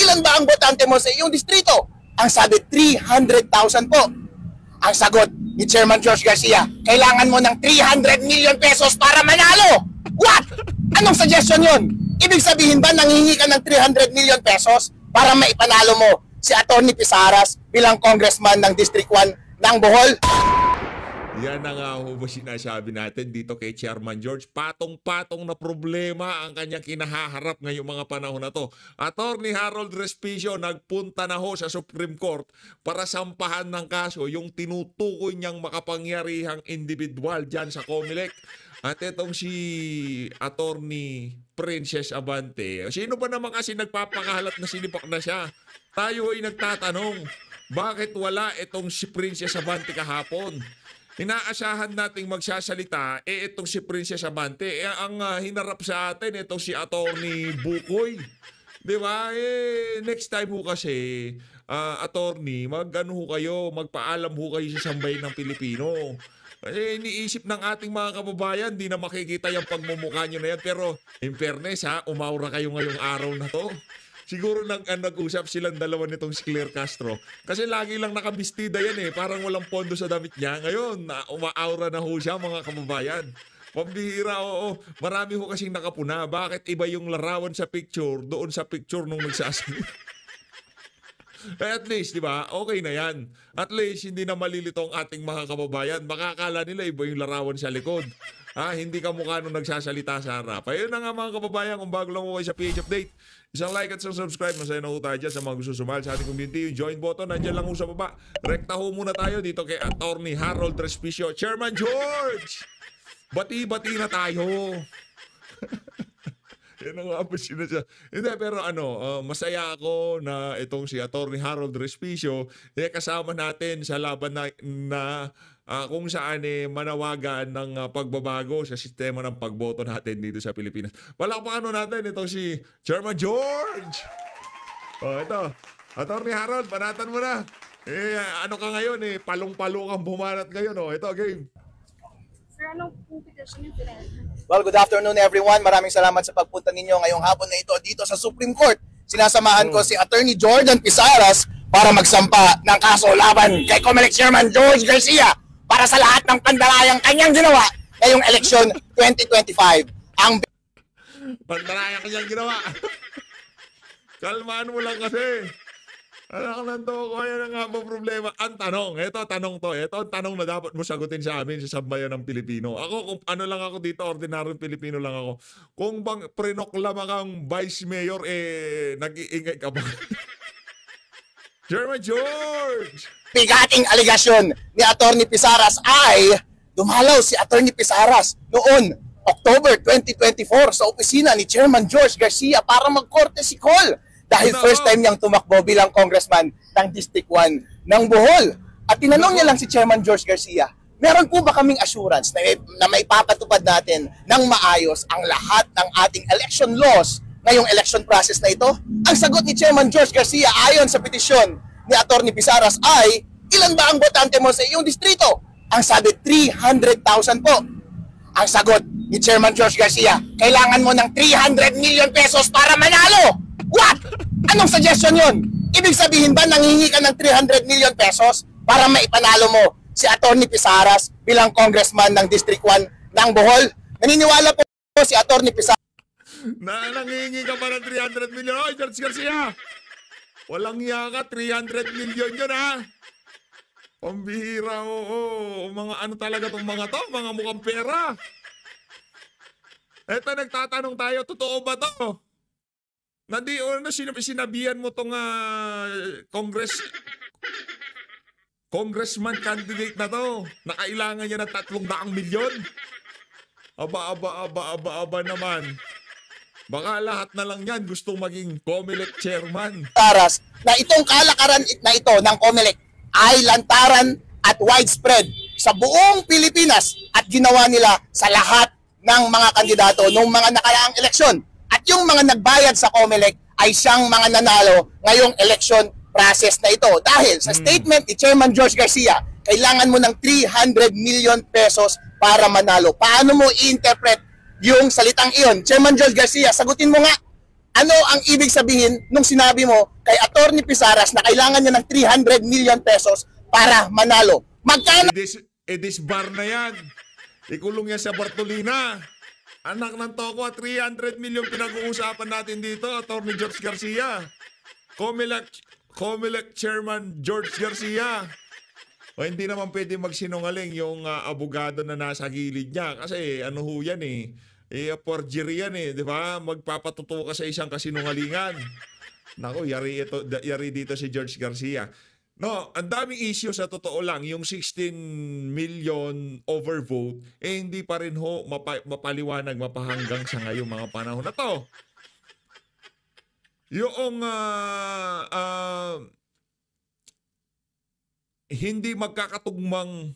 ilan ba ang botante mo sa iyong distrito? Ang sabi, 300,000 po. Ang sagot ni Chairman George Garcia, kailangan mo ng 300 million pesos para manalo. What? Anong suggestion yun? Ibig sabihin ba nanghihingi ka ng 300 million pesos para maipanalo mo si Atty. Pisaras bilang congressman ng District 1 ng Bohol? Yan na nga ho ba sinasabi natin dito kay Chairman George. Patong-patong na problema ang kanyang kinahaharap ngayong mga panahon na to. Atty. Harold Respicio nagpunta na ho sa Supreme Court para sampahan ng kaso yung tinutukoy niyang makapangyarihang individual dyan sa COMELEC. At itong si Atty. Princess Abante. Sino ba naman kasi nagpapakahalat na sinipak na siya? Tayo ay nagtatanong, bakit wala itong si Princess Abante kahapon? Inaasahan nating magsasalita, itong si Princess Abante. Ang hinarap sa atin, itong si Atty. Bukoy. Di ba? Next time ho kasi, attorney, mag-ano ho kayo, magpaalam ho kayo sa sambayan ng Pilipino. Kasi iniisip ng ating mga kababayan, di na makikita yung pagmumukha nyo na yan. Pero, in fairness ha, umaura kayo ngayong araw na to. Siguro nag-usap silang dalawa nitong si Claire Castro. Kasi lagi lang nakabistida yan eh. Parang walang pondo sa damit niya. Ngayon, umaaura na ho siya mga kababayan. Pambihira, oo. Marami ho kasing nakapuna. Bakit iba yung larawan sa picture doon sa picture nung nagsasabi? At least, di ba? Okay na yan. At least, hindi na malilito ang ating mga kababayan. Makakala nila iba yung larawan sa likod. Hindi ka mukha nung nagsasalita sa harap. Ayun na nga mga kababayan, kung bago lang mo kayo sa PH Update, isang like at isang subscribe. Masaya na ho tayo dyan sa mga gusto sumahal sa ating community. Yung join button, nandyan lang ho sa baba. Rekta ho muna tayo dito kay Atty. Harold Respicio. Chairman George! Bati-bati na tayo. Yan ang nga po siya. Hindi, pero masaya ako na itong si Atty. Harold Respicio kasama natin sa laban na kung saan manawagan ng pagbabago sa sistema ng pagboto natin dito sa Pilipinas. Palakpakan natin itong si Chairman George. Ito. Atty. Harold, banatan mo na. Ano ka ngayon palong-palo kang bumanat ngayon. Ito, game. Sir, anong petition yung pinag? Well, good afternoon everyone. Maraming salamat sa pagpunta ninyo ngayong hapon na ito dito sa Supreme Court. Sinasamahan ko si Atty. Jordan Pisaras para magsampa ng kaso laban kay COMELEC Chairman George Garcia para sa lahat ng pandalayang kanyang ginawa ngayong eleksyon 2025. Ang pandalayang kanyang ginawa. Kalmaan mo lang kasi. Anak lang to, kaya na nga po problema. Ang tanong, ito ang tanong na dapat mo sagutin sa amin sa sambayan ng Pilipino. Ako, kung ano lang ako dito, ordinaryong Pilipino lang ako. Kung bang prinoklama kang Vice Mayor, nag-iingay ka ba? Chairman George! bigating aligasyon ni Atty. Pisaras ay dumalaw si Atty. Pisaras noon, October 2024 sa opisina ni Chairman George Garcia para mag-courtesy call. Dahil first time niyang tumakbo bilang congressman ng District 1 ng Bohol. At tinanong niya lang si Chairman George Garcia, meron po ba kaming assurance na may papatupad natin ng maayos ang lahat ng ating election laws ngayong election process na ito? Ang sagot ni Chairman George Garcia ayon sa petisyon ni Atty. Pisaras ay, ilan ba ang botante mo sa iyong distrito? Ang sabi, 300,000 po. Ang sagot ni Chairman George Garcia, kailangan mo ng 300 million pesos para manalo. What? Anong suggestion yun? Ibig sabihin ba nanghihingi ka ng 300 million pesos para maipanalo mo si Atty. Pisaras bilang congressman ng District 1 ng Bohol? Naniniwala po si Atty. Pisaras na nanghihingi ka pa ng 300 million. Oy, George Garcia! Walang hiya ka, 300 million yun ha! Pambihira, oo. Mga ano talaga itong mga to? Mga mukhang pera. Eto, nagtatanong tayo, totoo ba to? Sinabihan mo tong congressman candidate na to, na kailangan niya ng 300 milyon. Aba naman. Baka lahat na lang yan gustong maging COMELEC chairman. Pisaras na itong kalakaran na ito ng COMELEC ay lantaran at widespread sa buong Pilipinas at ginawa nila sa lahat ng mga kandidato noong mga nakaraang eleksyon. At yung mga nagbayad sa COMELEC ay siyang mga nanalo ngayong election process na ito. Dahil sa statement ni Chairman George Garcia, kailangan mo ng 300 million pesos para manalo. Paano mo i-interpret yung salitang iyon? Chairman George Garcia, sagutin mo nga. ano ang ibig sabihin nung sinabi mo kay Atty. Pisaras na kailangan niya ng 300 million pesos para manalo? Magkano? Bar na yan. Ikulong yan sa Bartolina. Anak ng toko, 300 million pinag-uusapan natin dito, Atty. George Garcia. COMELEC Chairman George Garcia. O hindi naman pwede magsinungaling yung abogado na nasa gilid niya. Kasi ano ho yan eh. Forgery yan eh, di ba? Magpapatuto ka sa isang kasinungalingan. Nako, yari dito si George Garcia. No, ang daming issue sa totoo lang. Yung 16 million overvote, hindi pa rin ho mapaliwanag, mapahanggang sa ngayong mga panahon na to. Yung hindi magkakatugmang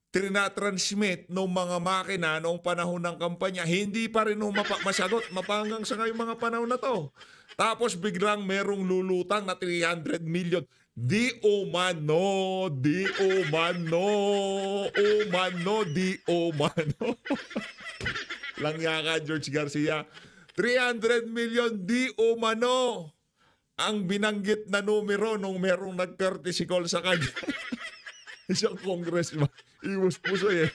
trinatransmit ng mga makina noong panahon ng kampanya, hindi pa rin masagot, mapanggang sa ngayong mga panahon na to. Tapos biglang merong lulutang na 300 million. Di umano. Langya ka, George Garcia. 300 million di umano ang binanggit na numero nung merong nag-courtesy call sa kanya. Isang congressman. Iwas puso eh.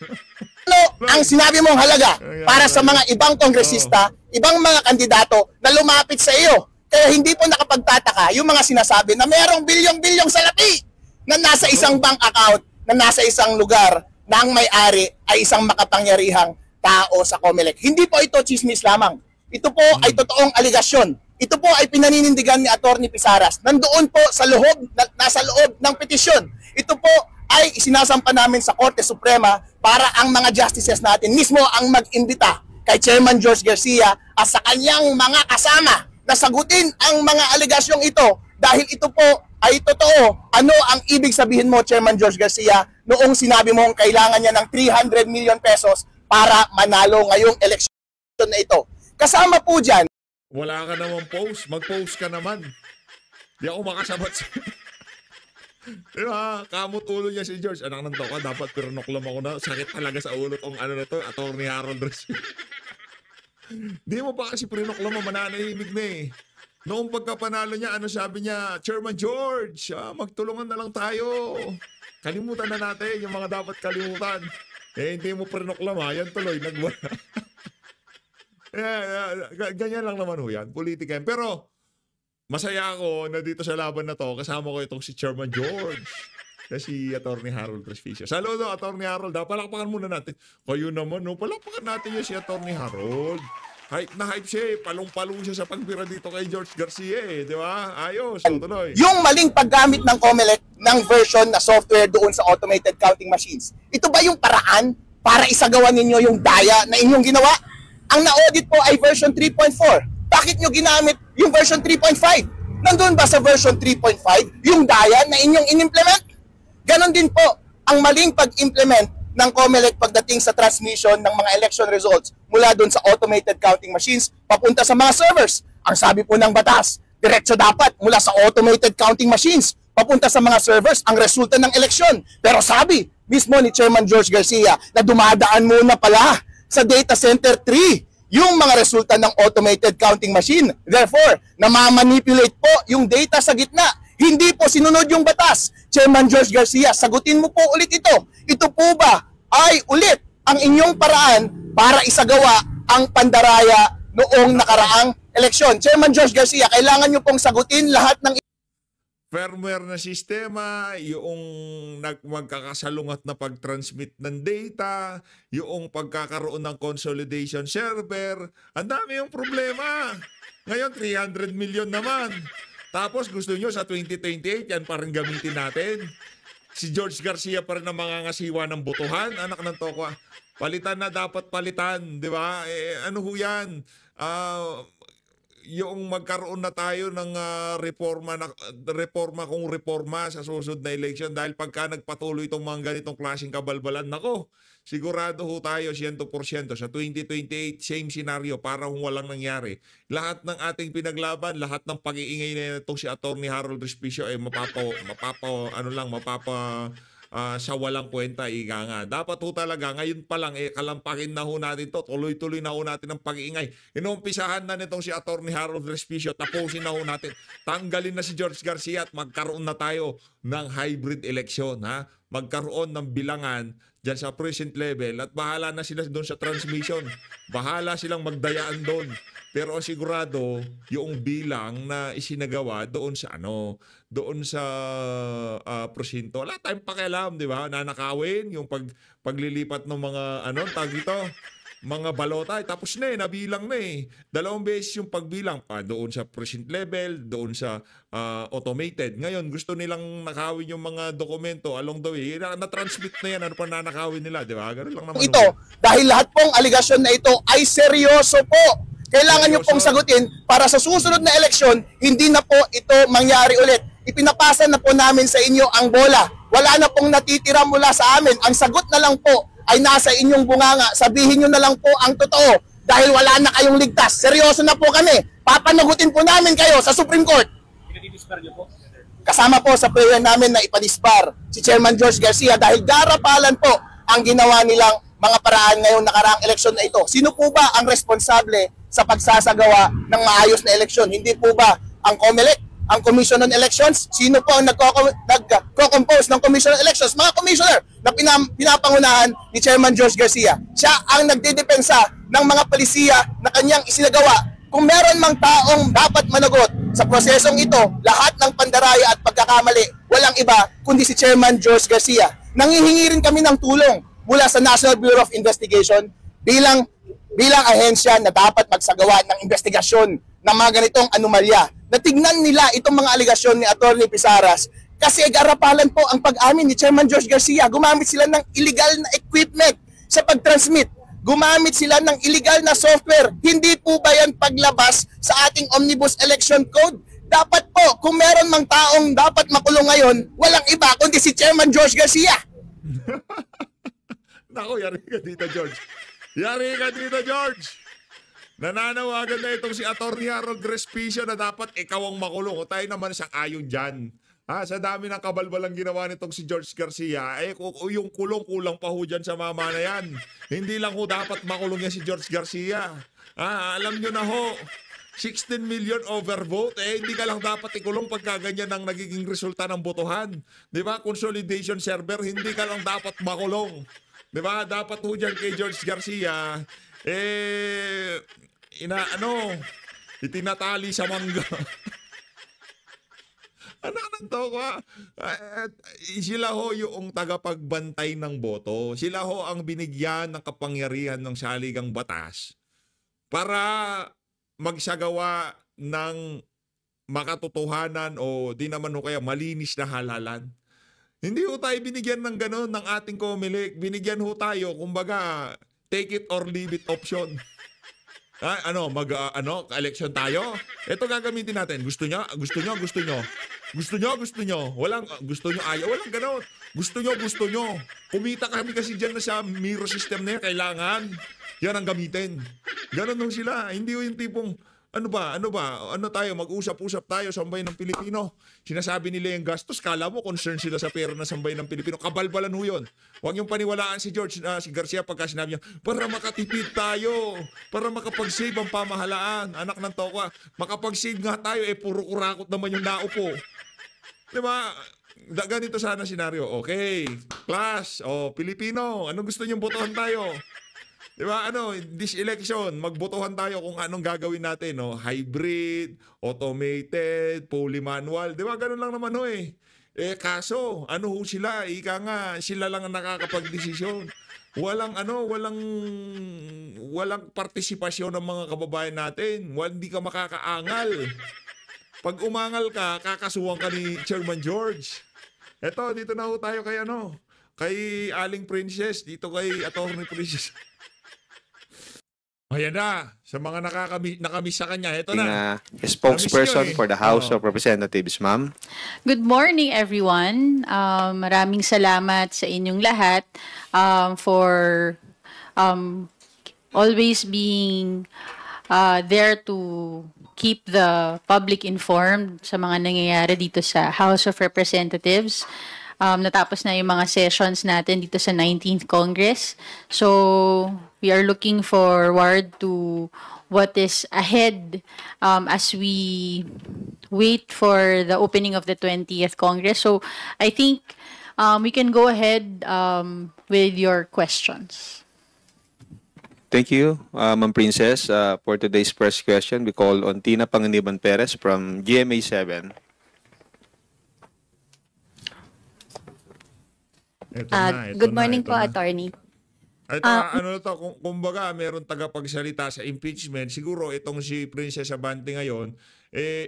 Ano ang sinabi mong halaga para sa mga ibang kongresista, ibang mga kandidato na lumapit sa iyo? Kaya hindi po nakapagtataka yung mga sinasabi na merong bilyong-bilyong salapi na nasa isang bank account, na nasa isang lugar, na ang may-ari ay isang makapangyarihang tao sa COMELEC. Hindi po ito chismis lamang. Ito po ay totoong aligasyon. Ito po ay pinaninindigan ni Atty. Pisaras. Nandoon po sa loob, nasa loob ng petisyon. Ito po ay isinasampa namin sa Korte Suprema para ang mga justices natin mismo ang mag-imbita kay Chairman George Garcia at sa kanyang mga kasama na sagutin ang mga aligasyong ito dahil ito po ay totoo. Ano ang ibig sabihin mo, Chairman George Garcia, noong sinabi mong kailangan niya ng 300 million pesos para manalo ngayong eleksyon na ito? Kasama po dyan. Wala ka naman post. Mag-post ka naman. Di ako makasabat sa... Diba? Kamot ulo niya si George. Anak ng toka, dapat pinoklam ako na. Sakit talaga sa ulo tong ano na to, Atty. Harold Respecio. Di mo pa kasi pinoklam mo, mananahimig na eh. Noong pagkapanalo niya, ano sabi niya? Chairman George, magtulungan na lang tayo. Kalimutan na natin yung mga dapat kalimutan. Eh, hindi mo pinoklam ha. Yan tuloy, nagwala. Ganyan lang naman ho yan. Politika yan. Pero, masaya ako na dito sa laban na to, kasama ko itong si Chairman George. Si Atty. Harold Respecio. Saludo, Atty. Harold. Palakpakan muna natin. Kayo naman, no? Palakpakan natin yung si Atty. Harold. Hype na hype siya eh. Palong-palong siya sa pagbira dito kay George Garcia eh. Di ba? Ayos. So, tuloy. Yung maling paggamit ng COMELEC ng version na software doon sa automated counting machines. Ito ba yung paraan para isagawa ninyo yung daya na inyong ginawa? Ang na-audit po ay version 3.4. Bakit nyo ginamit yung version 3.5? Nandun ba sa version 3.5 yung daya na inyong in-implement? Ganon din po ang maling pag-implement ng COMELEC pagdating sa transmission ng mga election results mula dun sa automated counting machines papunta sa mga servers. Ang sabi po ng batas, diretso dapat mula sa automated counting machines papunta sa mga servers ang resulta ng eleksyon. Pero sabi mismo ni Chairman George Garcia na dumadaan muna pala sa data center 3 yung mga resulta ng automated counting machine. Therefore, namamanipulate po yung data sa gitna. Hindi po sinunod yung batas. Chairman George Garcia, sagutin mo po ulit ito. Ito po ba ay ulit ang inyong paraan para isagawa ang pandaraya noong nakaraang eleksyon? Chairman George Garcia, kailangan nyo pong sagutin lahat ng firmware na sistema, yung magkakasalungat na pag-transmit ng data, yung pagkakaroon ng consolidation server. Ang dami yung problema. Ngayon, 300 million naman. Tapos gusto nyo sa 2028, yan pa rin gamitin natin. Si George Garcia pa rin ang mangangasiwa ng botohan. Anak ng toko, palitan na dapat palitan. Di ba? Ano ho yan? Yung magkaroon na tayo ng reforma kung reforma sa susunod na election dahil pagka nagpatuloy itong mga ganitong klaseng kabalbalan, nako, sigurado ho tayo 100% sa 2028 same scenario para kung walang nangyari. Lahat ng ating pinaglaban, lahat ng pag-iingay na itong si Atty. Harold Respecio ay sa walang kwenta, ika nga. Dapat ho talaga, ngayon pa lang, kalampakin na ho natin to. Tuloy-tuloy na ho natin ang pag-iingay. Inumpisahan na nitong si Atty. Harold Respicio. Tapusin na ho natin. Tanggalin na si George Garcia at magkaroon na tayo ng hybrid election. Ha? Magkaroon ng bilangan dyan sa precinct level at bahala na sila doon sa transmission. Bahala silang magdayaan doon. Pero sigurado yung bilang na isinagawa doon sa presinto. Wala tayong pakialam, di ba? Nanakawin yung paglilipat ng mga tag dito, mga balota, tapos na nabilang na 2 beses yung pagbilang pa doon sa precinct level, doon sa automated. Ngayon, gusto nilang nakawin yung mga dokumento along the way. Na-transmit na yan, ano pa nanakawin nila, di ba? Ganun lang naman. Ito, dahil lahat pong aligasyon na ito ay seryoso po. Kailangan nyo pong sagutin para sa susunod na eleksyon, hindi na po ito mangyari ulit. Ipinapasa na po namin sa inyo ang bola. Wala na pong natitira mula sa amin. Ang sagot na lang po ay nasa inyong bunganga. Sabihin nyo na lang po ang totoo dahil wala na kayong ligtas. Seryoso na po kami. Papanagutin po namin kayo sa Supreme Court. Kasama po sa prayer namin na ipadisbar si Chairman George Garcia dahil garapalan po ang ginawa nilang mga paraan ngayong nakaraang eleksyon na ito. Sino po ba ang responsable sa pagsasagawa ng maayos na eleksyon? Hindi po ba ang COMELEC, ang Commission on Elections? Sino po ang nagko-compose ng Commission on Elections? Mga commissioner na pinapangunahan ni Chairman George Garcia. Siya ang nagdedepensa ng mga palisiya na kanyang isinagawa. Kung meron mang taong dapat managot sa prosesong ito, lahat ng pandaraya at pagkakamali, walang iba kundi si Chairman George Garcia. Nangihingi rin kami ng tulong mula sa National Bureau of Investigation bilang ahensya na dapat magsagawa ng investigasyon ng mga ganitong anomalya. Natignan nila itong mga aligasyon ni Atty. Pisaras kasi garapalan po ang pag-amin ni Chairman George Garcia. Gumamit sila ng illegal na equipment sa pag-transmit. Gumamit sila ng illegal na software. Hindi po ba yan paglabas sa ating Omnibus Election Code? Dapat po, kung meron mang taong dapat makulong ngayon, walang iba kundi si Chairman George Garcia. Naku, yari ka dito, George. Yari ka dito, George. Nananawagan na itong si Atty. Harold Respicio na dapat ikaw ang makulong. O tayo naman sa ayon dyan. Sa dami ng kabalbalang ginawa nitong si George Garcia, yung kulong-kulang pa ho dyan sa mama na yan. Hindi lang ho dapat makulong yan si George Garcia. Alam nyo na ho, 16 million overvote, hindi ka lang dapat ikulong pagka ganyan ang nagiging resulta ng botohan. Di ba? Consolidation server, hindi ka lang dapat makulong. Diba? Dapat ho dyan kay George Garcia, itinatali sa mangga. Ano to ka? Sila ho yung tagapagbantay ng boto. Sila ho ang binigyan ng kapangyarihan ng saligang batas para magsagawa ng makatotohanan o di naman ho kaya malinis na halalan. Hindi ho tayo binigyan ng gano'n ng ating COMELEC. Binigyan ho tayo, kumbaga, take it or leave it option. Election tayo? Ito gagamitin natin. Gusto nyo? Gusto nyo? Gusto nyo? Gusto nyo? Gusto nyo? Walang, gusto nyo? Ayaw? Walang gano'n. Gusto nyo? Gusto nyo? Kumita kami kasi dyan na sa mirror system na yan. Kailangan. Yan ang gamitin. Gano'n nung sila. Hindi ho yung tipong, ano tayo, mag-usap-usap tayo sa sambayan ng Pilipino. Sinasabi nila yung gastos, kala mo concern sila sa pera ng sambayan ng Pilipino. Kabalbalan ho yun. Huwag yung paniwalaan si si Garcia pagka sinabi niya, para makatipid tayo, para makapag-save ang pamahalaan. Anak ng toka, makapag-save nga tayo, puro kurakot naman yung naupo. Diba? Ganito sana senaryo. Okay, class, Pilipino, anong gusto niyong botohan tayo? Diba, this election, magbotohan tayo kung anong gagawin natin, hybrid, automated, fully manual, diba, ganun lang naman kaso, ho sila, ika nga, sila lang ang nakakapag-desisyon. Walang partisipasyon ng mga kababayan natin. Hindi ka makakaangal. Pag umangal ka, kakasuhan ka ni Chairman George. Dito na ho tayo kay Aling Princess, dito kay Atty. Princess. Ayan na, sa mga nakamiss sa kanya, ito na. Spokesperson for the House of Representatives, ma'am. Good morning, everyone. Maraming salamat sa inyong lahat for always being there to keep the public informed sa mga nangyayari dito sa House of Representatives. natapos na yung mga sessions natin dito sa 19th Congress. So, we are looking forward to what is ahead as we wait for the opening of the 20th Congress. So, I think we can go ahead with your questions. Thank you, Ma'am Princess. For today's first question, we call on Tina Panganiban Perez from GMA 7. Good morning po, Attorney. Ito, ano to, kumbaga, meron tagapagsalita sa impeachment. Siguro itong si Princess Abante ngayon,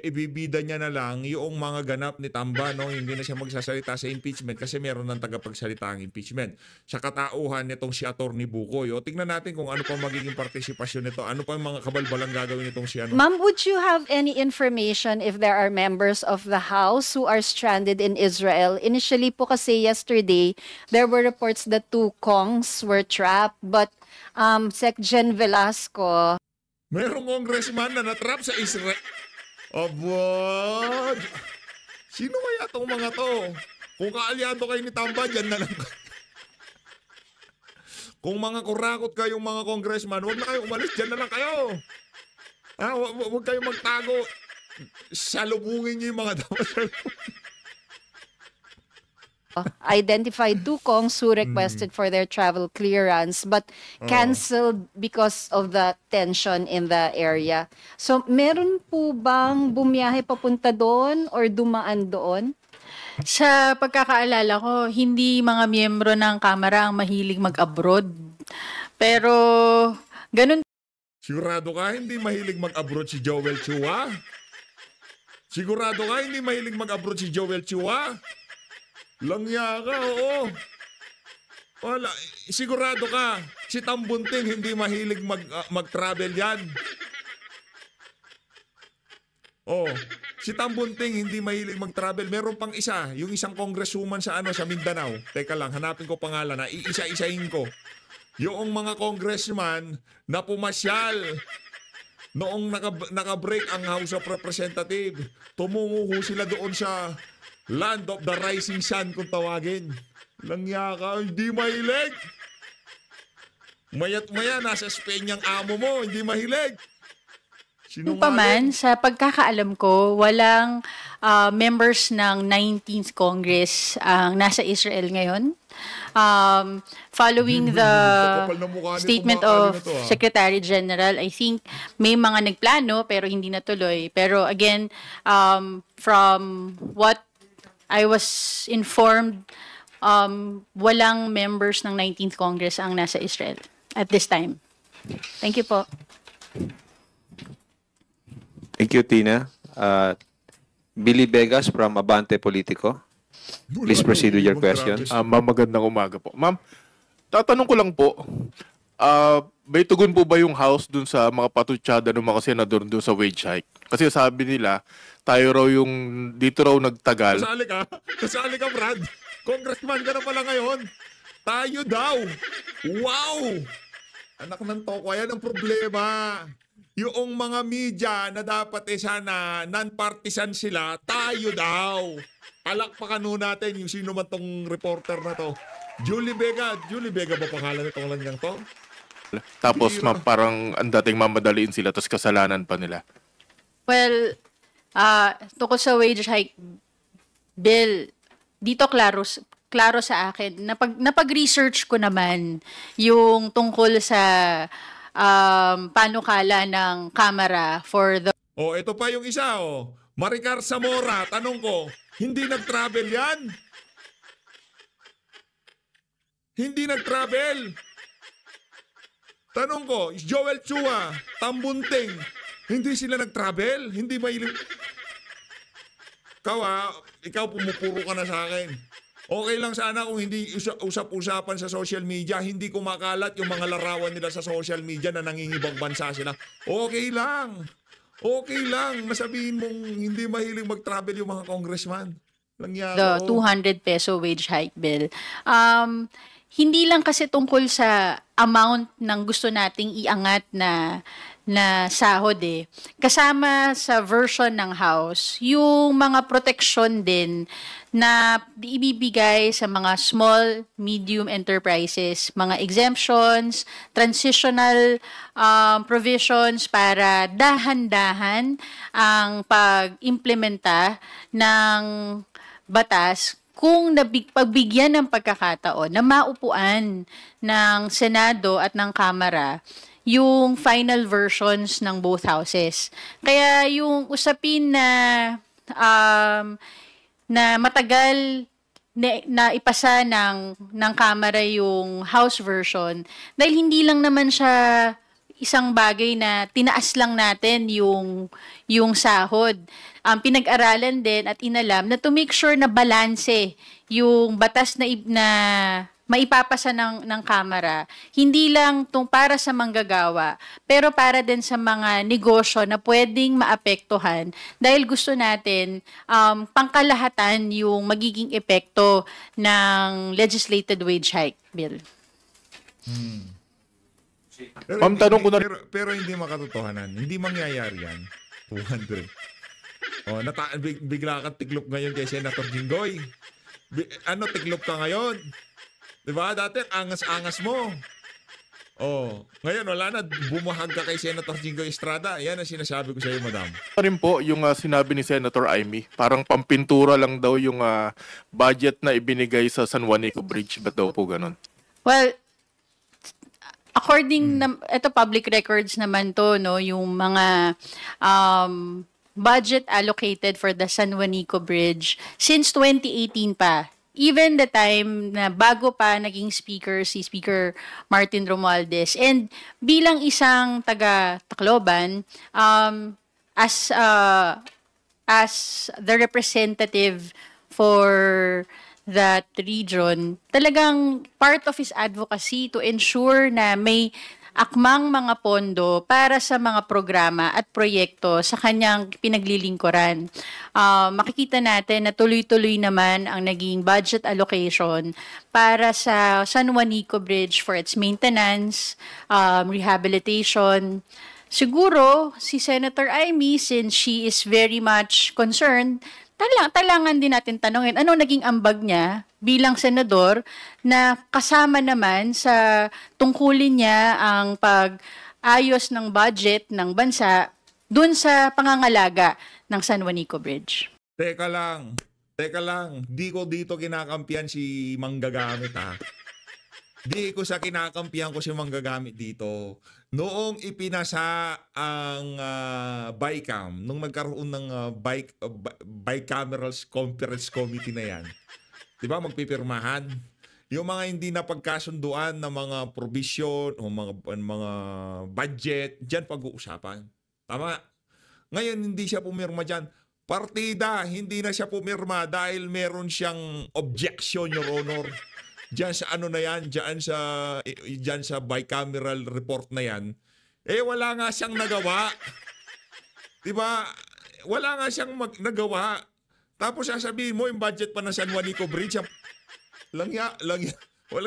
ibibida niya na lang yung mga ganap ni Tamba, no? Hindi na siya magsasalita sa impeachment kasi meron ng tagapagsalita ang impeachment. Sa katauhan nitong si Attorney Bukoy. O, tingnan natin kung ano pa magiging partisipasyon nito. Ano pa yung mga kabalbalang gagawin nitong si ano. Ma'am, would you have any information if there are members of the House who are stranded in Israel? Initially po kasi yesterday, there were reports that 2 Kongs were trapped, but Sec. Jen Velasco. Merong congressman na natrap sa Israel. Abo! Sino kaya itong mga to? Kung kaalyado kayo ni Tamba, dyan na lang. Kung mga kurakot kayong mga congressman, huwag na kayo umalis, dyan na lang kayo. Huwag kayong magtago. Salubungin niyo yung mga dapat. Identified 2 Kongs who requested for their travel clearance but canceled because of the tension in the area. So, meron po bang bumiyahe papunta doon or dumaan doon? Sa pagkakaalala ko, hindi mga miyembro ng Kamara ang mahilig mag-abroad. Pero, ganun. Sigurado ka hindi mahilig mag-abroad si Joel Chua? Sigurado ka hindi mahilig mag-abroad si Joel Chua? Langya ka, oo. Wala, sigurado ka, si Tambunting hindi mahilig mag-travel yan. Oh, si Tambunting hindi mahilig mag-travel. Meron pang isa, yung isang congresswoman sa sa Mindanao. Teka lang, hanapin ko pangalan na iisa-isahin ko. Yung mga congressman na pumasyal noong naka-break ang House of Representatives. Tumungo sila doon sa Land of the Rising Sun kung tawagin. Langya ka, hindi mahilig. Mayat maya, nasa Spain yung amo mo, hindi mahilig. Kung pa man, sa pagkakaalam ko, walang members ng 19th Congress ang nasa Israel ngayon. Following the statement of Secretary General, I think may mga nagplano pero hindi natuloy. Pero again, from what I was informed, walang members ng 19th Congress ang nasa Israel at this time. Thank you po. Thank you, Tina. Billy Vegas from Abante Politico. Please proceed with your questions. Ma'am, magandang umaga po. Ma'am, tatanong ko lang po, may tugon po ba yung House dun sa mga patutsada ng mga senador dun sa wage hike? Kasi sabi nila, tayo raw yung dito raw nagtagal. Kasali ka, Brad. Congressman ka na pala ngayon. Tayo daw. Wow! Anak ng toko, yan ang problema. Yung mga media na dapat sana non-partisan sila, tayo daw. Alakpakan nun natin yung sino man tong reporter na to. Julie Vega ba pangalan itong langyang to? Tapos parang ang dating mamadaliin sila tapos kasalanan pa nila. Well, tungkol sa wage hike bill, dito klaro sa akin. Napag-research ko naman yung tungkol sa panukala ng Kamara for the... Oh, ito pa yung isa, oh. Maricar Zamora, tanong ko, hindi nag-travel yan? Hindi nag-travel. Tanong ko, Joel Chua, Tambunting, hindi sila nag-travel? Hindi mahilig... Ikaw pumupuro ka na sa akin. Okay lang sana kung hindi usap-usapan sa social media, hindi kumakalat yung mga larawan nila sa social media na nangingibang bansa sila. Okay lang. Okay lang. Masabihin mong hindi mahilig mag-travel yung mga congressman. The 200 peso wage hike bill. Hindi lang kasi tungkol sa amount ng gusto nating iangat na na sahod eh. Kasama sa version ng House, yung mga protection din na ibibigay sa mga small, medium enterprises, mga exemptions, transitional provisions para dahan-dahan ang pag-implementa ng batas kung pagbigyan ng pagkakataon na maupuan ng Senado at ng Kamara yung final versions ng both houses. Kaya yung usapin na matagal na ipasa ng Kamara yung House version dahil hindi lang naman siya isang bagay na tinaas lang natin yung sahod. Pinag-aralan din at inalam na to make sure na balanse yung batas na maipapasa ng Kamara, hindi lang para sa manggagawa, pero para din sa mga negosyo na pwedeng maapektuhan dahil gusto natin pangkalahatan yung magiging epekto ng legislated wage hike bill. Ma'am, tanong ko na- pero hindi makatotohanan. Hindi mangyayari yan. 200. Bigla kang tiklop ngayon kay Senator Jinggoy. Tiklop ka ngayon? Diba? Dati, angas-angas mo. Ngayon, wala na. Bumahag ka kay Senator Jinggoy Estrada. Yan ang sinasabi ko sa iyo, madam. rin po yung sinabi ni Senator Amy, parang pampintura lang daw yung budget na ibinigay sa San Juanico Bridge. Ba't daw po ganun? Well, according ito public records naman to, no, yung mga budget allocated for the San Juanico Bridge since 2018 pa. Even the time na bago pa naging speaker si Speaker Martin Romualdez. And bilang isang taga Tacloban, as the representative for that region, talagang part of his advocacy to ensure na may akmang mga pondo para sa mga programa at proyekto sa kanyang pinaglilingkuran. Makikita natin na tuloy-tuloy naman ang naging budget allocation para sa San Juanico Bridge for its maintenance, rehabilitation. Siguro, si Senator Amy, since she is very much concerned, talangan din natin tanongin, ano naging ambag niya bilang senador na kasama naman sa tungkulin niya ang pag-ayos ng budget ng bansa dun sa pangangalaga ng San Juanico Bridge. Teka lang. Di ko dito kinakampihan si Manggagamit, ha? Di ko sa kinakampihan ko si Manggagamit dito. Noong ipinasa ang BICAM, nung nagkaroon ng bicameral conference committee na yan, di ba, magpipirmahan, yung mga hindi napagkasunduan na mga provision o mga budget, dyan pag-uusapan. Tama? Ngayon, hindi siya pumirma dyan. Partida, hindi na siya pumirma dahil meron siyang objection, Your Honor. Diyan sa ano na yan, diyan sa bicameral report na yan, wala nga siyang nagawa. Diba? Wala nga siyang nagawa. Tapos sasabihin mo, yung budget pa ng San Juanico Bridge, walang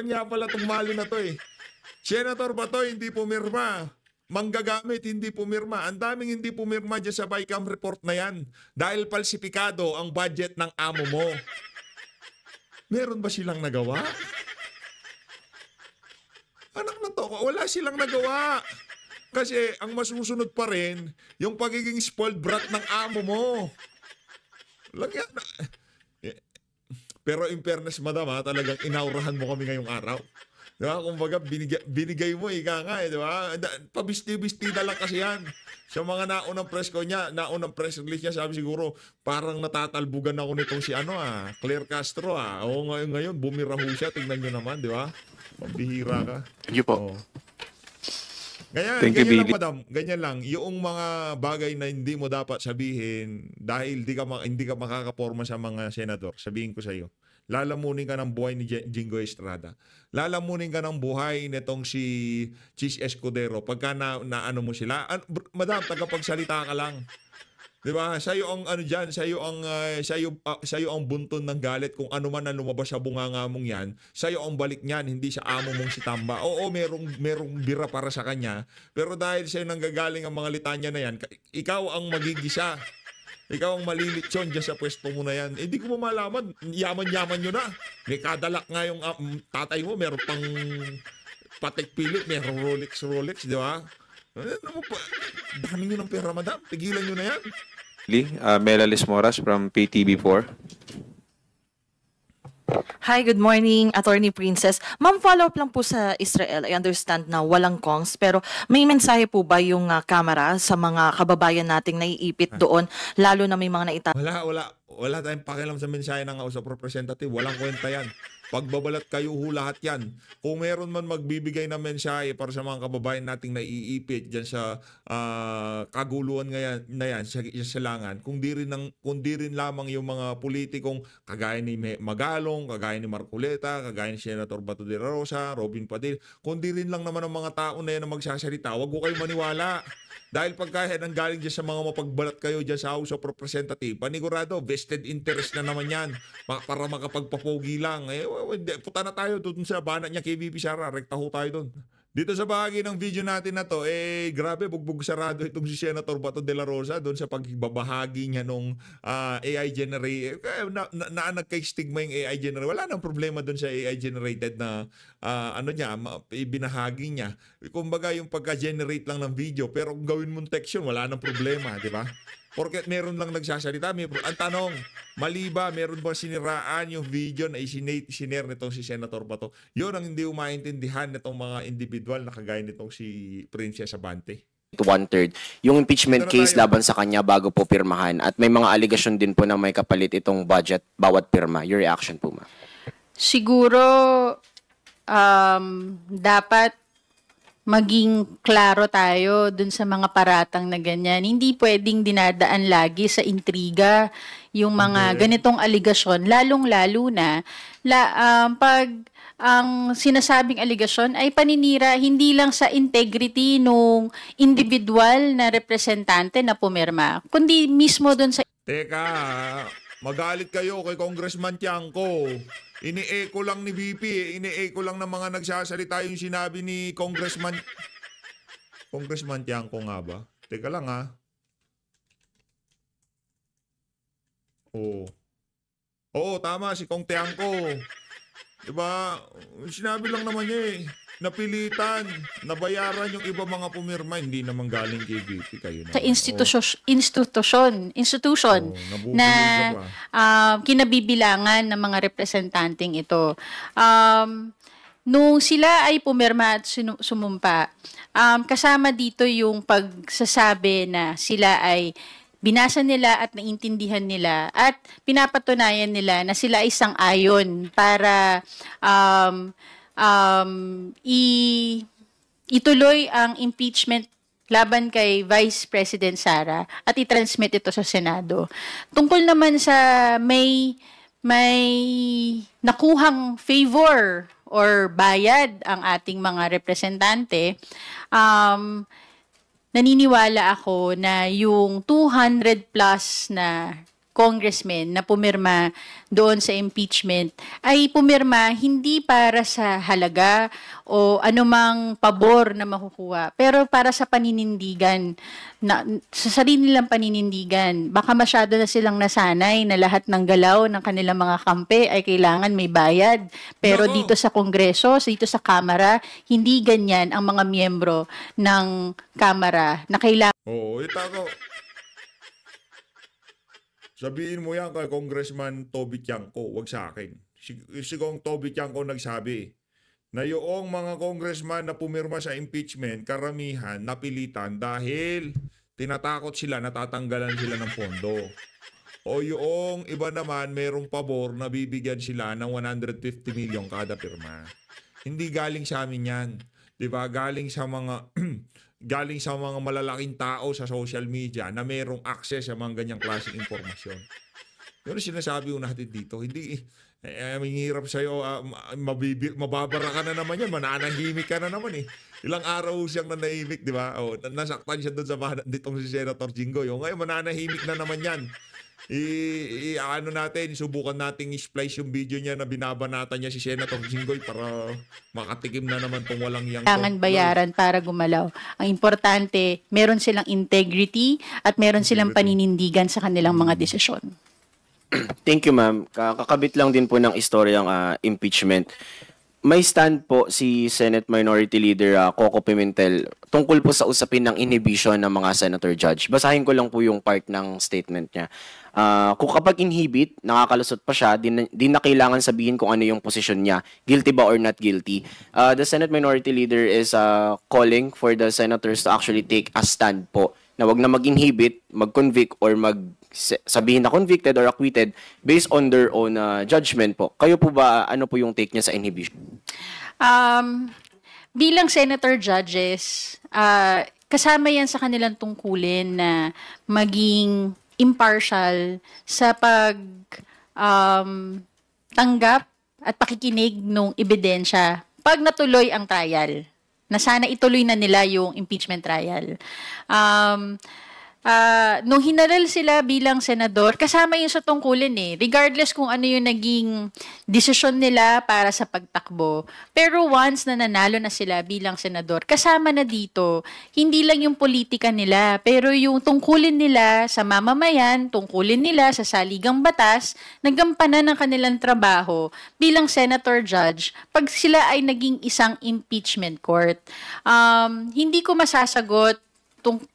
ya pala itong mali na to eh. Senator Bato, hindi pumirma. Manggagamit, hindi pumirma. Ang daming hindi pumirma dyan sa BICAM report na yan. Dahil falsipikado ang budget ng amo mo. Meron ba silang nagawa? Anak na to, wala silang nagawa. Kasi ang masusunod pa rin, yung pagiging spoiled brat ng amo mo. Lagyan na. Pero in fairness, madam, talagang inaurahan mo kami ngayong araw. Diba? Kumbaga, binigay mo, ika nga, diba? Pabisti-bisti na lang kasi yan. Sa mga naunang press release niya, sabi siguro, parang natatalbugan ako nitong si Claire Castro, O ngayon, bumiraho siya, tingnan nyo naman, di ba? Pambihira ka. Thank you po. Thank you, ganyan lang, Billy. madam. Ganyan lang. Yung mga bagay na hindi mo dapat sabihin dahil hindi ka makakaporma sa mga senador, sabihin ko sa iyo. Lalamunin ka ng buhay ni Jinggoy Estrada. Lalamunin ka ng buhay nitong si Chis Escudero. Pagka na ano mo sila. Madam, tagapagsalita ka lang. 'Di ba? Sa'yo ang ano diyan, sa'yo ang bunton ng galit kung ano man ang lumabas sa bunganga mong 'yan. Sa'yo ang balik niyan, hindi sa amo mong si Tamba. Oo, merong bira para sa kanya, pero dahil sa'yo nanggagaling ang mga litanya na 'yan, ikaw ang magigisa. Ikaw ang malilitsyon dyan sa pwesto mo na yan. Eh, di ko mo malaman. Yaman-yaman nyo na. May kadalak nga yung tatay mo. Meron pang Patek Philippe. Meron Rolex, di ba? Ano pa? Dami nyo ng pera, madam. Tigilan nyo na yan. Melalis Moras from PTV4. Hi, good morning, Attorney Princess. Ma'am, follow-up lang po sa Israel. I understand na walang kongs, pero may mensahe po ba yung Kamara sa mga kababayan nating naiipit doon, lalo na may mga naita... Wala tayong pakialam sa mensahe ng House of Representative. Walang kwenta yan. Pagbabalat kayo ho lahat yan. Kung meron man magbibigay ng mensahe para sa mga kababayan nating naiipit dyan sa kaguluhan ngayon na yan, sa silangan, kung di rin lamang yung mga politikong kagaya ni Magalong, kagaya ni Marcoleta, kagaya ni Senator Bato de la Rosa, Robin Padilla, kung di rin lang naman ang mga tao na yan na magsasalita, wag ko kayo maniwala. Dahil pagkaya nang galing dyan sa mga mapagbalat kayo dyan sa House of Representative, panigurado, vested interest na naman yan para makapagpapogi lang. Puta na tayo doon sa banat niya kay VP Sara, rekta ho tayo doon. Dito sa bahagi ng video natin na to, grabe, bugbog sarado itong si Senator Bato de la Rosa doon sa pagbabahagi niya nung AI generated. Nagka-stigma yung AI generated. Wala nang problema doon sa AI generated na ibinahagi niya. Kumbaga yung pagka-generate lang ng video, pero kung gawin mong text yun, wala nang problema, di ba? Porket meron lang nagsasalita. Ang tanong, mali ba, meron ba siniraan yung video na isinare nitong si Senator Bato? Yun ang hindi umaintindihan nitong mga individual na kagaya nitong si Princess Abante. 1/3 yung impeachment case laban sa kanya bago po pirmahan. At may mga allegation din po na may kapalit itong budget bawat pirma. Your reaction po, ma'am? Siguro, dapat maging klaro tayo dun sa mga paratang na ganyan. Hindi pwedeng dinadaan lagi sa intriga yung mga ganitong aligasyon, lalong-lalo na pag ang sinasabing aligasyon ay paninira hindi lang sa integrity nung individual na representante na pumirma, kundi mismo dun sa... Teka, magalit kayo kay Congressman Tiangco. Ini-echo lang ni VP, ini-echo lang ng mga nagsasalita yung sinabi ni Congressman Tiangco nga ba? Teka lang ha. Oo, tama si Kong Tiangco. Diba? Sinabi lang naman niya napilitan, nabayaran yung iba mga pumirma, hindi naman galing kay VP kayo na. Sa institution na kinabibilangan ng mga representanteng ito. Nung sila ay pumirma at sumumpa, kasama dito yung pagsasabi na sila ay binasa nila at naintindihan nila at pinapatunayan nila na sila ay sang-ayon para ituloy ang impeachment laban kay Vice President Sara at i-transmit ito sa Senado. Tungkol naman sa may nakuhang favor or bayad ang ating mga representante, naniniwala ako na yung 200 plus na congressmen na pumirma doon sa impeachment ay pumirma hindi para sa halaga o anumang pabor na makukuha, pero para sa paninindigan, sa sarili nilang paninindigan. Baka masyado na silang nasanay na lahat ng galaw ng kanilang mga kampe ay kailangan may bayad. Pero dito sa Kongreso, dito sa Kamara, hindi ganyan ang mga miyembro ng Kamara na kailangan... Oo, ito ako. Sabihin mo yan kay Congressman Toby Tiangco, wag sa akin. Si Kong Toby Tiangco nagsabi na yung mga congressman na pumirma sa impeachment, karamihan napilitan dahil tinatakot sila, natatanggalan sila ng pondo. O yung iba naman, merong pabor na bibigyan sila ng 150 million kada pirma. Hindi galing sa amin yan. Diba? Galing sa mga... galing sa mga malalaking tao sa social media na merong access sa mga ganyang klaseng impormasyon. Yun ang sinasabi ko natin dito. Hindi, hirap sa'yo, mababara ka na naman yan, mananahimik ka na naman eh. Ilang araw siyang nanahimik, di ba? O, nasaktan siya doon sa bahan ditong si Senator Jinggoy. O, ngayon, mananahimik na naman yan. Ano natin, subukan nating i-splice yung video niya na binabanatan niya si Senator Jinggoy para makatikim na naman tong walang yang. Kailangan bayaran para gumalaw. Ang importante, meron silang integrity at meron silang paninindigan sa kanilang mga desisyon. Thank you, ma'am. Kakabit lang din po ng istoryang impeachment. May stand po si Senate Minority Leader Coco Pimentel tungkol po sa usapin ng inhibition ng mga senator judge. Basahin ko lang po yung part ng statement niya. Kung kapag inhibit, nakakalusot pa siya, di na kailangan sabihin kung ano yung posisyon niya. Guilty ba or not guilty? The Senate Minority Leader is calling for the senators to actually take a stand po na wag na mag-inhibit, mag-convict, or sabihin na convicted or acquitted based on their own judgment po. Kayo po ba, ano po yung take niya sa inhibition? Bilang senator judges, kasama yan sa kanilang tungkulin na maging impartial sa tanggap at pakikinig ng ebidensya pag natuloy ang trial. Na sana ituloy na nila yung impeachment trial. Nung hinalal sila bilang senador, kasama yun sa tungkulin eh. Regardless kung ano yung naging desisyon nila para sa pagtakbo. Pero once na nanalo na sila bilang senador, kasama na dito, hindi lang yung politika nila, pero yung tungkulin nila sa mamamayan, tungkulin nila sa saligang batas, nagampanan ng kanilang trabaho bilang senator judge pag sila ay naging isang impeachment court. Hindi ko masasagot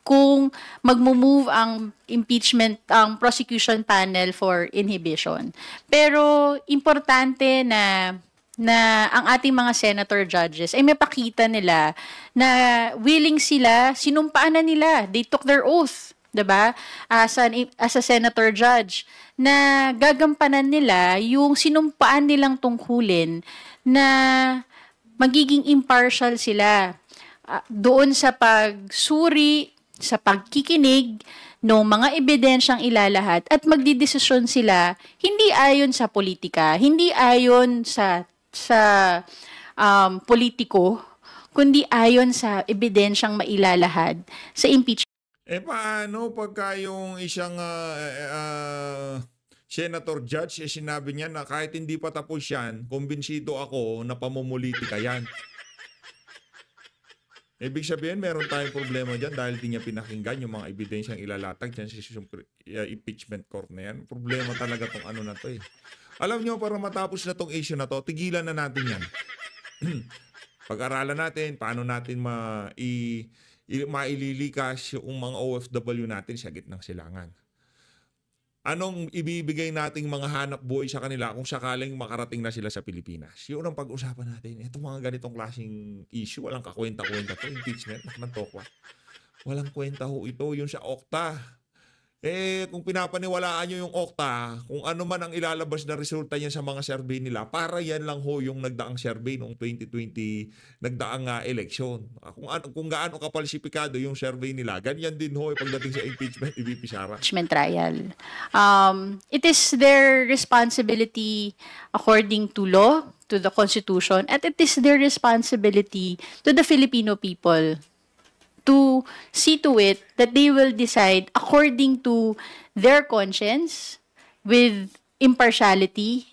kung magmo-move ang impeachment, ang prosecution panel for inhibition. Pero importante na ang ating mga senator judges ay mapakita nila na willing sila, sinumpaan na nila, they took their oath, 'di ba? As a senator judge, na gagampanan nila yung sinumpaan nilang tungkulin na magiging impartial sila doon sa pagsuri, sa pagkikinig ng mga ebidensyang ilalahad at magdidesisyon sila hindi ayon sa politika, hindi ayon sa politiko, kundi ayon sa ebidensyang mailalahad sa impeachment. Paano pagka yung isang senator judge, sinabi niya na kahit hindi pa tapos yan, kumbinsido ako na pamumulitika yan. Ibig sabihin, meron tayong problema dyan dahil di niya pinakinggan yung mga ebidensyang ilalatag dyan sa impeachment court na yan. Problema talaga tong ano na to eh. Alam nyo, para matapos na tong issue na to, tigilan na natin yan. Pag-aralan natin, paano natin maililikas yung mga OFW natin sa gitnang silangan. Anong ibibigay nating mga hanap buhay sa kanila kung sakaling makarating na sila sa Pilipinas? Yun ang pag-usapan natin. Itong mga ganitong klaseng issue, walang kakwenta-kwenta to, impeachment, naknantokwa. Walang kwenta ho ito, yung sa Okta. Kung pinapaniwalaan nyo yung Okta, kung ano man ang ilalabas na resulta niya sa mga survey nila, para yan lang ho yung nagdaang survey noong 2020, nagdaang eleksyon. Kung gaano kapalsipikado yung survey nila, ganyan din ho pagdating sa impeachment, VP Sara. Impeachment trial. It is their responsibility according to law, to the Constitution, and it is their responsibility to the Filipino people to see to it that they will decide according to their conscience with impartiality,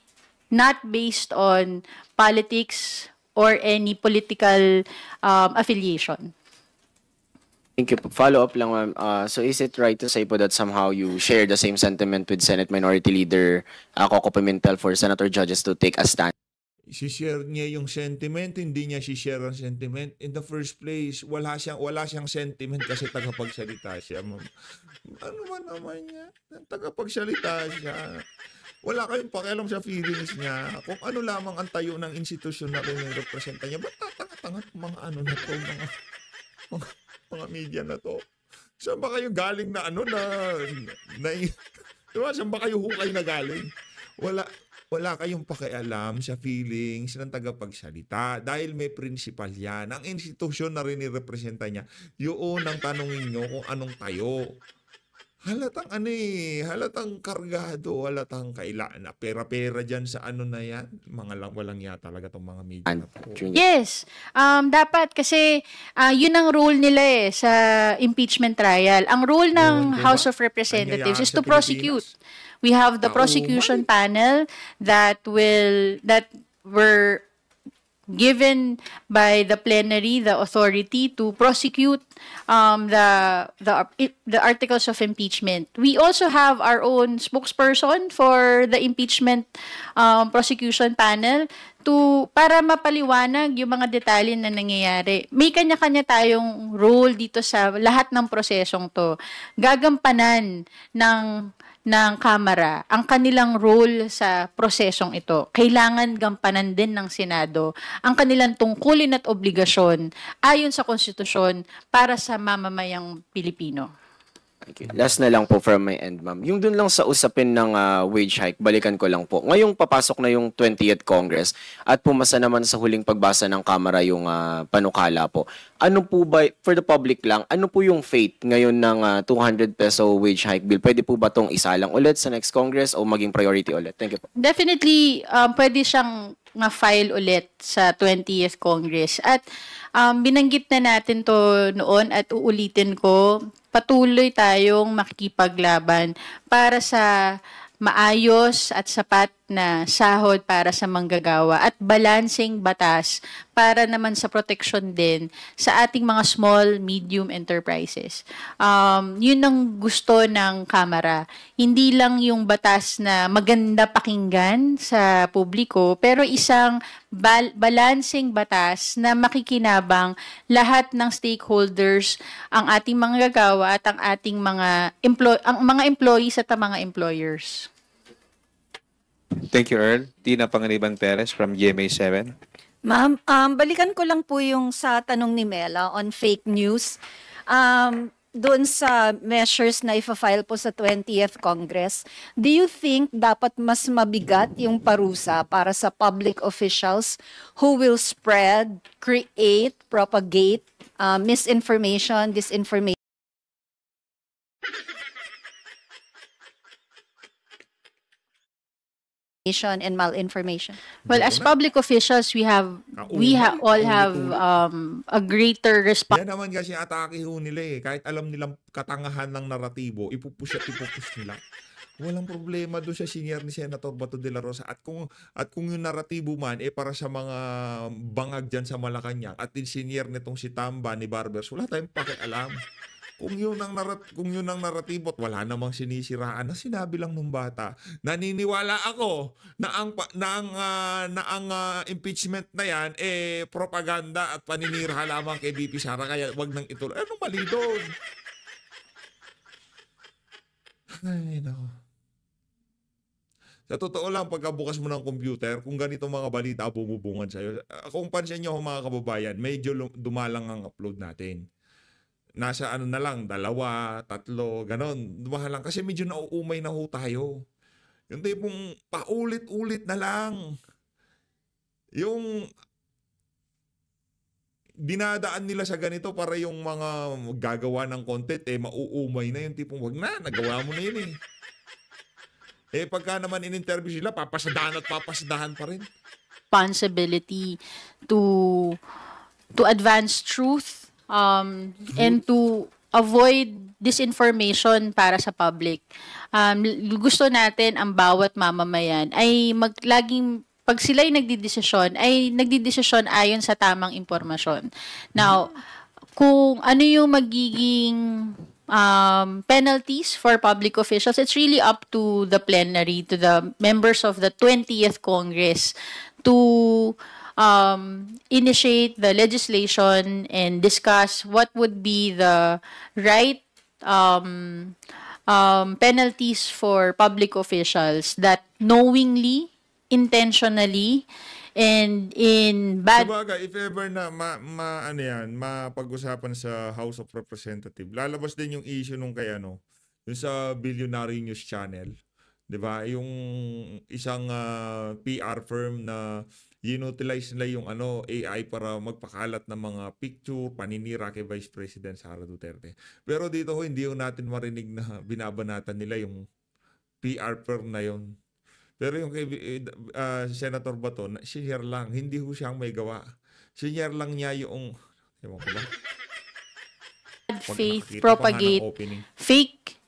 not based on politics or any political affiliation. Thank you. Follow-up lang, ma'am. So is it right to say po that somehow you share the same sentiment with Senate Minority Leader Coco Pimentel for senator judges to take a stand? Si-share niya yung sentiment, hindi niya si-share ang sentiment. In the first place, wala siyang sentiment kasi tagapagsalita siya. Ano ba naman niya? Tagapagsalita siya. Wala kayong pakialam sa feelings niya. Kung ano lamang ang tayo ng institusyon na representa niya, ba't tatanga-tanga mga ano na to, mga media na to? Saan ba kayo galing na diba? Saan ba kayo hukay na galing? Wala kayong pakialam sa feelings ng tagapagsalita dahil may principal yan. Ang institusyon na rin i-representa niya, yun ang tanongin nyo kung anong tayo. Halatang halatang kargado, halatang kailangan na pera-pera dyan sa ano na yan. Walang ya talaga tong mga media na to. Yes. Dapat kasi yun ang role nila sa impeachment trial. Ang role ng Diba? House of Representatives Nangyayari is sa to prosecute. Pilipinas. We have the prosecution panel that were given by the plenary the authority to prosecute the articles of impeachment. We also have our own spokesperson for the impeachment prosecution panel para mapaliwanag yung mga detalye na nangyayari. May kanya-kanya tayong role dito sa lahat ng prosesong to. Gagampanan ng Kamara ang kanilang role sa prosesong ito. Kailangan gampanan din ng Senado ang kanilang tungkulin at obligasyon ayon sa konstitusyon para sa mamamayang Pilipino. Okay. Last na lang po from my end, ma'am. Yung dun lang sa usapin ng wage hike, balikan ko lang po. Ngayong papasok na yung 20th Congress at pumasa naman sa huling pagbasa ng Kamara yung panukala po. Ano po ba, for the public lang, ano po yung fate ngayon ng 200 peso wage hike bill? Pwede po ba itong isalang ulit sa next Congress o maging priority ulit? Thank you po. Definitely, pwede siyang ma-file ulit sa 20th Congress. At binanggit na natin to noon at uulitin ko, patuloy tayong makikipaglaban para sa maayos at sapat na sahod para sa manggagawa at balancing batas para naman sa proteksyon din sa ating mga small, medium enterprises. Yun ang gusto ng Kamara. Hindi lang yung batas na maganda pakinggan sa publiko, pero isang balancing batas na makikinabang lahat ng stakeholders, ang ating mga gagawa at ang ating mga employees at ang mga employers. Thank you, Earl. Tina Panganiban Perez from GMA7. Ma'am, balikan ko lang po yung sa tanong ni Mela on fake news. Doon sa measures na ifa-file po sa 20th Congress, do you think dapat mas mabigat yung parusa para sa public officials who will spread, create, propagate misinformation, disinformation, and malinformation? Well, as public officials, we all have a greater responsibility. Yan naman kasi atake ho nila eh. Kahit alam nilang katangahan ng naratibo, ipupush nila. Walang problema doon sa senior ni Senator Bato de la Rosa. At kung yung naratibo man para sa mga bangag dyan sa Malacanang at yung senior nitong si Tamba ni Barbers, wala tayong pakialam. Kung yun ang naratibo at wala namang sinisiraan na sinabi lang nung bata, naniniwala ako na ang impeachment na yan propaganda at paninira lamang kay BP Sara, kaya wag nang ituloy. Anong mali doon? Ay, nako. Sa totoo lang, pagkabukas mo ng computer, kung ganito mga balita bumubungan sa'yo, kung pansin nyo mga kababayan, medyo dumalang ang upload natin. Nasa na lang, 2, 3, ganon. Dumahalang kasi medyo nauumay na ho tayo. Yung tipong paulit-ulit na lang. Yung dinadaan nila sa ganito para yung mga gagawa ng content mauumay na, yung tipong wag na, nagawa mo na yun pagka naman in-interview sila, papasadahan pa rin. Responsibility to advance truth and to avoid disinformation para sa public. Gusto natin ang bawat mamamayan ay laging pag sila'y nagdidesisyon ayon sa tamang impormasyon. Now, kung ano yung magiging penalties for public officials, it's really up to the plenary, to the members of the 20th Congress to initiate the legislation and discuss what would be the right penalties for public officials that knowingly, intentionally, and in bad... Sabagay, if ever na mapag-usapan sa House of Representatives, lalabas din yung issue nung yung sa Billionaire News Channel 'Di ba? Yung isang PR firm na inutilize nila yung AI para magpakalat ng mga picture, paninira kay Vice President Sara Duterte. Pero dito hindi yung natin marinig na binabanatan nila yung PR firm na yun. Pero yung kay Senator Bato, share lang, hindi ho siyang may gawa. Share lang niya yung ewan ko ba? Faith, Nakakita pa nga ng propagate opening. fake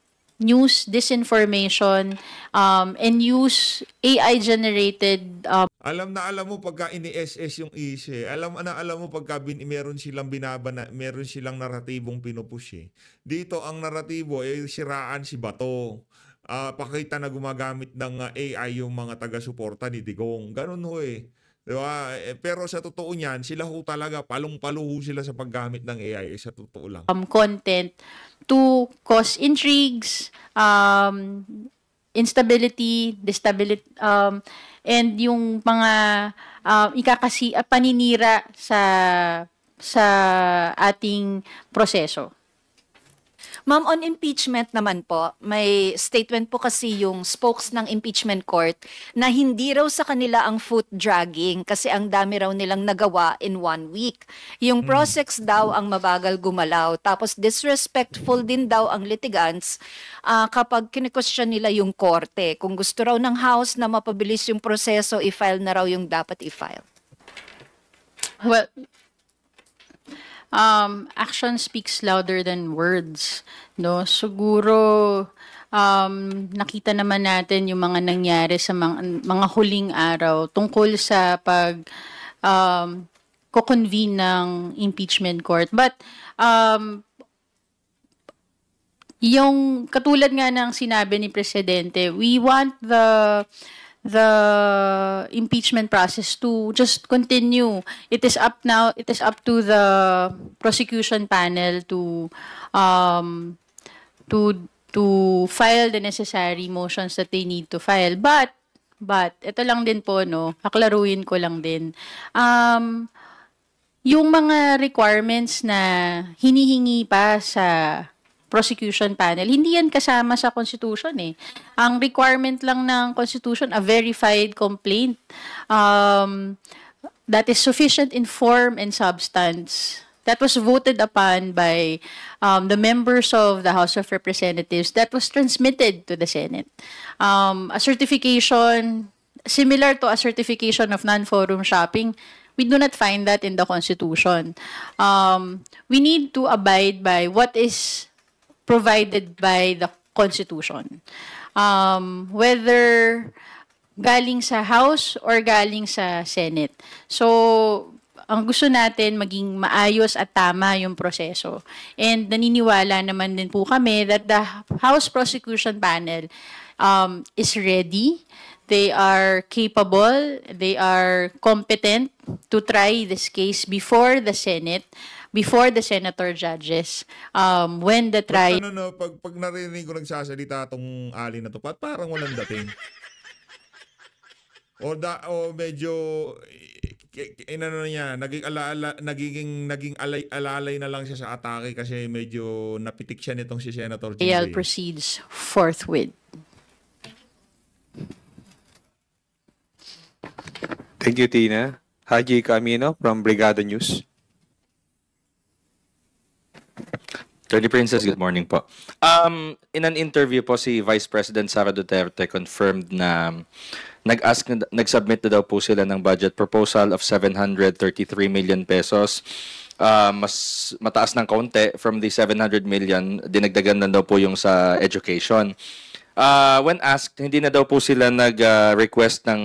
news, disinformation, and use AI-generated Alam mo pagka ini-SS yung issue. Alam mo pagka meron silang meron silang naratibong pinupush eh. Dito ang naratibo ay siraan si Bato. Pakita na gumagamit ng AI yung mga taga-suporta ni Digong. Ganun ho eh. Diba? Pero sa totoo niyan, sila ho talaga palong-palo ho sila sa paggamit ng AI. Sa totoo lang. content to cause intrigues, instability, destability, and yung mga paninira sa ating proseso. Ma'am, on impeachment naman po, may statement po kasi yung spokes ng impeachment court na hindi raw sa kanila ang foot dragging kasi ang dami raw nilang nagawa in 1 week. Yung prosecs daw ang mabagal gumalaw. Tapos disrespectful din daw ang litigants kapag kine-question nila yung korte. Kung gusto raw ng House na mapabilis yung proseso, i-file na raw yung dapat i-file. Well, action speaks louder than words, no? Siguro nakita naman natin yung mga nangyari sa mga huling araw tungkol sa ko-convene ng impeachment court. But yung katulad nga ng sinabi ni Presidente, we want the impeachment process to just continue. It is up to the prosecution panel to file the necessary motions that they need to file. But ito lang din po, no, aklaruin ko lang din. Yung mga requirements na hinihingi pa sa prosecution panel, hindi yan kasama sa Constitution eh. Ang requirement lang ng Constitution, a verified complaint that is sufficient in form and substance. That was voted upon by the members of the House of Representatives. That was transmitted to the Senate. A certification, similar to a certification of non-forum shopping, we do not find that in the Constitution. We need to abide by what is provided by the Constitution. Whether galing sa House or galing sa Senate. So, ang gusto natin maging maayos at tama yung proseso. And naniniwala naman din po kami that the House Prosecution Panel is ready. They are capable, they are competent to try this case before the Senate, before the senator judges, when the trial... Pag narinig ko nagsasalita itong Ali na to, parang walang dating. O medyo naging alalay na lang siya sa atake kasi medyo napitik siya nitong si Senator Jinggoy. Trial proceeds forthwith. Thank you, Tina. Haji Camino from Brigada News. Attorney Princess, good morning po. In an interview po, si Vice President Sara Duterte confirmed na nag-submit na daw po sila ng budget proposal of 733 million pesos. Mas mataas ng kaunti from the 700 million, dinagdagan na daw po yung sa education. When asked, hindi na daw po sila nag-request ng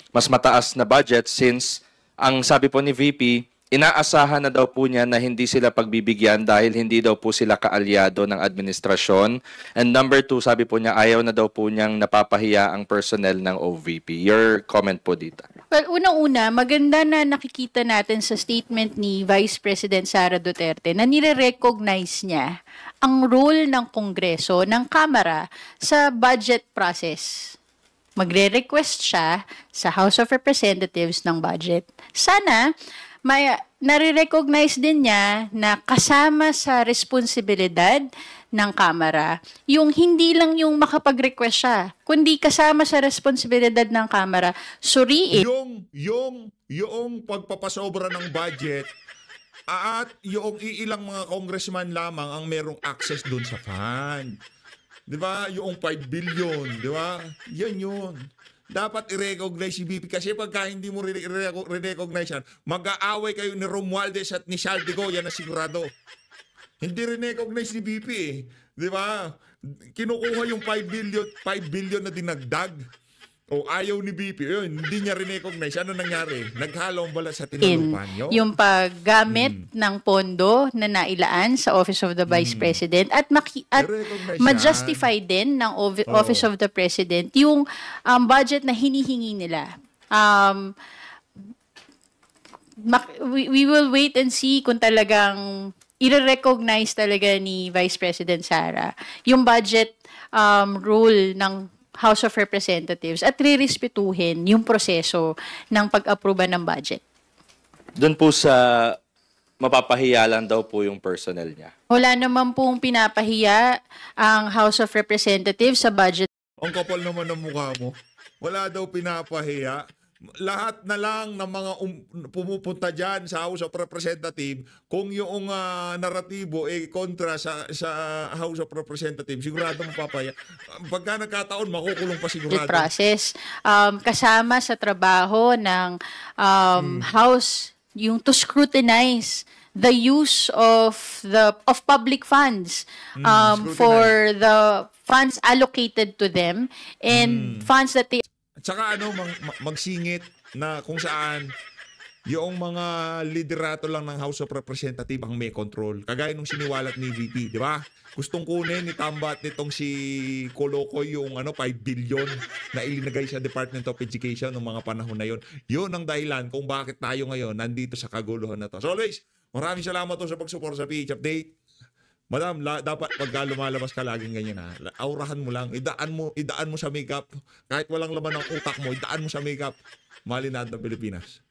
mas mataas na budget since ang sabi po ni VP, inaasahan na daw po niya na hindi sila pagbibigyan dahil hindi daw po sila kaalyado ng administrasyon. And number 2, sabi po niya, ayaw na daw po niyang napapahiya ang personnel ng OVP. Your comment po dito. Well, unang-una, maganda na nakikita natin sa statement ni Vice President Sara Duterte na nire-recognize niya ang role ng Kongreso, ng Kamara sa budget process. Magre-request siya sa House of Representatives ng budget. Sana nare-recognize din niya na kasama sa responsibilidad ng Kamara, yung hindi lang yung makapag-request siya, kundi kasama sa responsibilidad ng Kamara, suriin. Yung pagpapasobra ng budget at yung iilang mga congressman lamang ang merong access doon sa fund. 'Di ba? Yung 5 billion, 'di ba? Yan yun. Dapat i-recognize si BP kasi pagka hindi mo re-recognize yan, mag-aaway kayo ni Romualdez at ni Saldico, yan na sigurado. Hindi rin-recognize ni BP eh. Di ba? Kinukuha yung 5 billion na dinagdag. O ayaw ni BP, yun, hindi niya rin-recognize. Ano nangyari? Naghalo ang balat sa tinalupan nyo. Yung paggamit ng pondo na nailaan sa Office of the Vice President at I-recognize ma-justify din ng Office of the President yung budget na hinihingi nila. We will wait and see kung talagang i-recognize talaga ni Vice President Sara yung budget rule ng House of Representatives at rirespetuhin yung proseso ng pag-aproba ng budget. Doon po sa mapapahiya lang daw po yung personnel niya. Wala naman pong pinapahiya ang House of Representatives sa budget. Ang kapal naman ng mukha mo. Wala daw pinapahiya. Lahat na lang ng mga pumupunta dyan sa House of Representatives, kung yung naratibo kontra sa House of Representatives, sigurado mapapaya. Pagka nagkataon, makukulong pa sigurado. Process. Kasama sa trabaho ng House yung to scrutinize the use of public funds for the funds allocated to them and funds that they At saka magsingit na kung saan yung mga liderato lang ng House of Representatives ang may control. Kagaya nung siniwalat ni VP, di ba? Gustong kunin ni Tambat nitong si Kolokoy yung 5 billion na ilinagay sa Department of Education noong mga panahon na yon. Yun ang dahilan kung bakit tayo ngayon nandito sa kaguluhan na to. So always, maraming salamat sa pag-support sa PH Update. Madam, dapat pagka lumalabas ka laging ganyan ha. Aurahan mo lang, idaan mo sa makeup. Kahit walang laman ng utak mo, idaan mo sa makeup. Mahalin natin ang Pilipinas.